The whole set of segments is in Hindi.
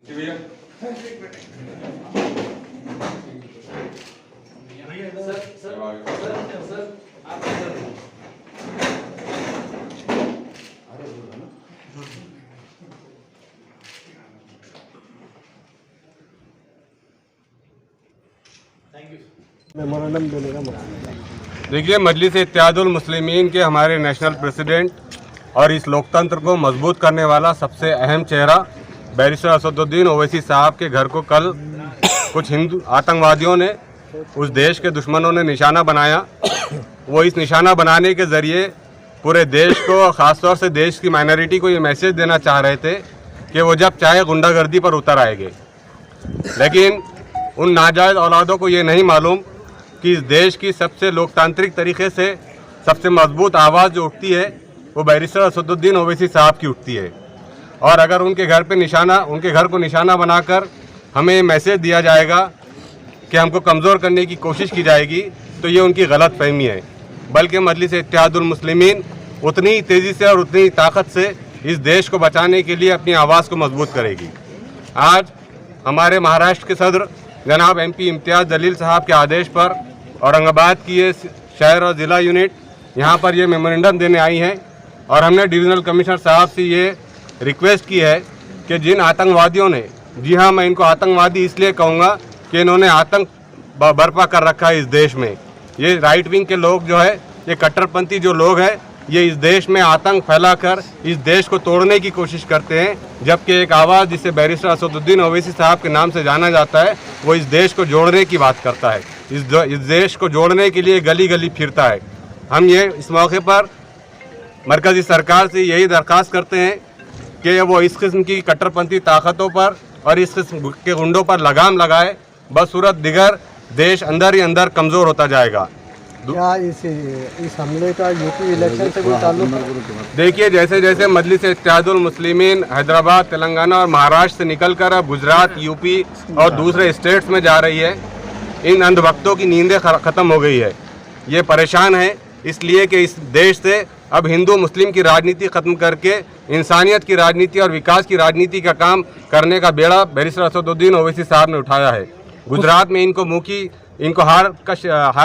भैया सर आप थैंक यू। मेमोरेंडम देने का मौका। देखिए, मजलिस इत्तेहादुल मुस्लिमीन के हमारे नेशनल प्रेसिडेंट और इस लोकतंत्र को मजबूत करने वाला सबसे अहम चेहरा बैरिस्टर असदुद्दीन ओवैसी साहब के घर को कल कुछ हिंदू आतंकवादियों ने, उस देश के दुश्मनों ने निशाना बनाया। वो इस निशाना बनाने के ज़रिए पूरे देश को, ख़ासतौर से देश की माइनॉरिटी को ये मैसेज देना चाह रहे थे कि वो जब चाहे गुंडागर्दी पर उतर आएंगे। लेकिन उन नाजायज़ औलादों को ये नहीं मालूम कि इस देश की सबसे लोकतांत्रिक तरीके से सबसे मजबूत आवाज़ जो उठती है वो बैरिस्टर असदुद्दीन ओवैसी साहब की उठती है। और अगर उनके घर को निशाना बनाकर हमें मैसेज दिया जाएगा कि हमको कमज़ोर करने की कोशिश की जाएगी, तो ये उनकी गलत फहमी है। बल्कि मजलिस इत्तेहादुल मुस्लिमीन उतनी ही तेज़ी से और उतनी ही ताकत से इस देश को बचाने के लिए अपनी आवाज़ को मजबूत करेगी। आज हमारे महाराष्ट्र के सदर जनाब MP इम्तियाज़ जलील साहब के आदेश पर औरंगाबाद की ये शहर और ज़िला यूनिट यहाँ पर ये मेमोरेंडम देने आई हैं और हमने डिविज़नल कमिश्नर साहब से ये रिक्वेस्ट की है कि जिन आतंकवादियों ने, जी हाँ मैं इनको आतंकवादी इसलिए कहूँगा कि इन्होंने आतंक बर्पा कर रखा है इस देश में। ये राइट विंग के लोग जो है, ये कट्टरपंथी जो लोग हैं, ये इस देश में आतंक फैलाकर इस देश को तोड़ने की कोशिश करते हैं। जबकि एक आवाज़ जिसे बैरिस्टर असदुद्दीन ओवैसी साहब के नाम से जाना जाता है, वो इस देश को जोड़ने की बात करता है। इस देश को जोड़ने के लिए गली गली फिरता है। हम ये इस मौके पर मरकज़ी सरकार से यही दरख्वास्त करते हैं कि वो इस किस्म की कट्टरपंथी ताकतों पर और इस किस्म के गुंडों पर लगाम लगाए, बसूरत दिगर देश अंदर ही अंदर कमज़ोर होता जाएगा। क्या इस हमले का यूपी इलेक्शन से कोई ताल्लुक? देखिए, जैसे जैसे मजलिस इत्तेहादुल मुस्लिमीन हैदराबाद, तेलंगाना और महाराष्ट्र से निकलकर अब गुजरात, यूपी और दूसरे स्टेट्स में जा रही है, इन अंधभक्तों की नींदें ख़त्म हो गई है। ये परेशान है इसलिए कि इस देश से अब हिंदू मुस्लिम की राजनीति ख़त्म करके इंसानियत की राजनीति और विकास की राजनीति का काम करने का बेड़ा बैरिस्टर असदुद्दीन ओवैसी साहब ने उठाया है। गुजरात में इनको हार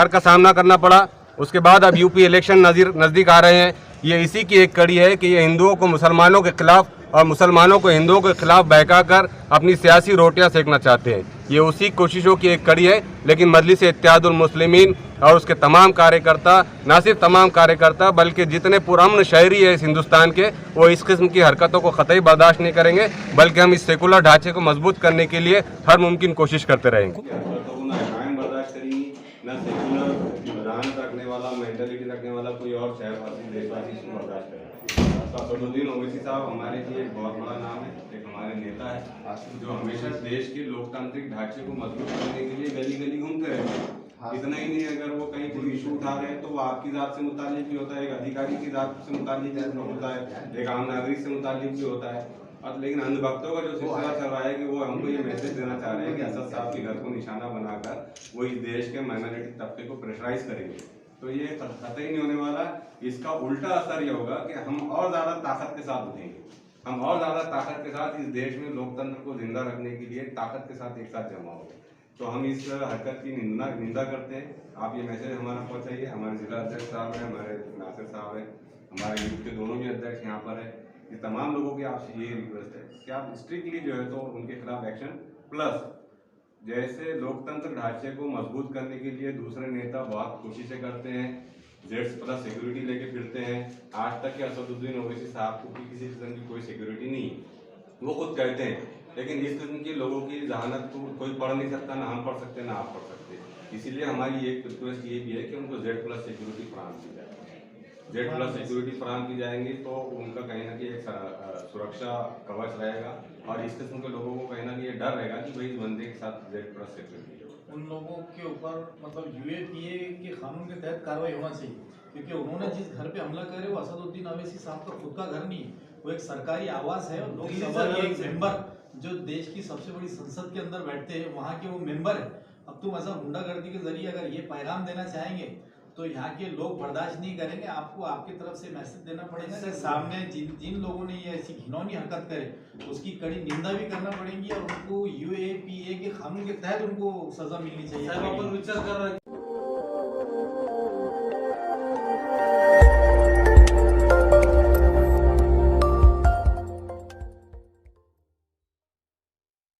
का सामना करना पड़ा। उसके बाद अब यूपी इलेक्शन नज़दीक आ रहे हैं। ये इसी की एक कड़ी है कि ये हिंदुओं को मुसलमानों के खिलाफ और मुसलमानों को हिंदुओं के खिलाफ बहकाकर अपनी सियासी रोटियां सेकना चाहते हैं। ये उसी कोशिशों की एक कड़ी है। लेकिन मजलिस इत्तेहादुल मुस्लिमीन और उसके तमाम कार्यकर्ता, ना सिर्फ तमाम कार्यकर्ता बल्कि जितने पुरअमन शहरी है इस हिंदुस्तान के, वो इस किस्म की हरकतों को कतई बर्दाश्त नहीं करेंगे। बल्कि हम इस सेकुलर ढांचे को मजबूत करने के लिए हर मुमकिन कोशिश करते रहेंगे। ना सेकुलर विधान रखने वाला, मेंटालिटी रखने वाला कोई और शहरवासी, देशवासी इसको बर्दाश्त करेगा। असदुद्दीन ओवैसी साहब हमारे लिए एक बहुत बड़ा नाम है, एक हमारे नेता है जो हमेशा देश के लोकतांत्रिक ढांचे को मजबूत करने के लिए गली गली घूमते रहते हैं। इतना ही नहीं, अगर वो कहीं कोई इशू उठा रहे हैं तो वो आपकी जात से मुतालिक भी होता है, एक अधिकारी की जात से मुतालिक होता है, एक आम नागरिक से मुतालिक भी होता है। और लेकिन अंधभक्तों का जो सिलसिला चल रहा है कि वो हमको ये मैसेज देना चाह रहे हैं कि असद साहब के घर को निशाना बनाकर वो इस देश के माइनॉरिटी तबके को प्रेशराइज करेंगे, तो ये कतई नहीं होने वाला। इसका उल्टा असर ये होगा कि हम और ज़्यादा ताकत के साथ उठेंगे, हम और ज़्यादा ताकत के साथ इस देश में लोकतंत्र को जिंदा रखने के लिए ताकत के साथ एक साथ जमा होंगे। तो हम इस हरकत की निंदा करते हैं। आप ये मैसेज हमारा पहुँचाइए। हमारे जिला अध्यक्ष साहब हैं, हमारे नासिर साहब हैं, हमारे यूथ के दोनों भी अध्यक्ष यहाँ पर है। ये तमाम लोगों की आपसे ये रिक्वेस्ट है कि आप स्ट्रिक्टली जो है तो उनके खिलाफ एक्शन, प्लस जैसे लोकतंत्र ढांचे को मजबूत करने के लिए दूसरे नेता बहुत कोशिशें करते हैं, Z+ सिक्योरिटी लेके फिरते हैं। आज तक के असदुद्दीन ओवैसी साहब को किसी किस्म की कोई सिक्योरिटी नहीं है, वो खुद कहते हैं। लेकिन इस किस्म के लोगों की जहानत को कोई पढ़ नहीं सकता, ना हम पढ़ सकते ना आप पढ़ सकते। इसीलिए हमारी एक रिक्वेस्ट ये भी है कि उनको Z+ सिक्योरिटी फराहम की जाए। Z+ सिक्योरिटी फराहम की जाएंगी तो उनका कहीं ना कहीं एक सुरक्षा कवच रहेगा और इस किस्म के लोगों को कहीं ना कहीं डर रहेगा कि भाई इस बंदे के साथ Z+ सिक्योरिटी है। उन लोगों के ऊपर मतलब UAPA के कानून के तहत कार्रवाई होना चाहिए, क्योंकि उन्होंने जिस घर पे हमला करे वो असदुद्दीन ओवैसी साहब का खुद का घर नहीं है, वो एक सरकारी आवास है। और लोकसभा के एक मेंबर जो देश की सबसे बड़ी संसद के अंदर बैठते हैं, वहाँ के वो मेंबर है। अब तुम ऐसा गुंडागर्दी के जरिए अगर ये पैगाम देना चाहेंगे तो यहाँ के लोग बर्दाश्त नहीं करेंगे। आपको आपकी तरफ से मैसेज देना पड़ेगा कि सामने जिन लोगों ने ये ऐसी घिनौनी हरकत करे उसकी कड़ी निंदा भी करना पड़ेगी और उनको UAPA के कानून के तहत उनको सजा मिलनी चाहिए।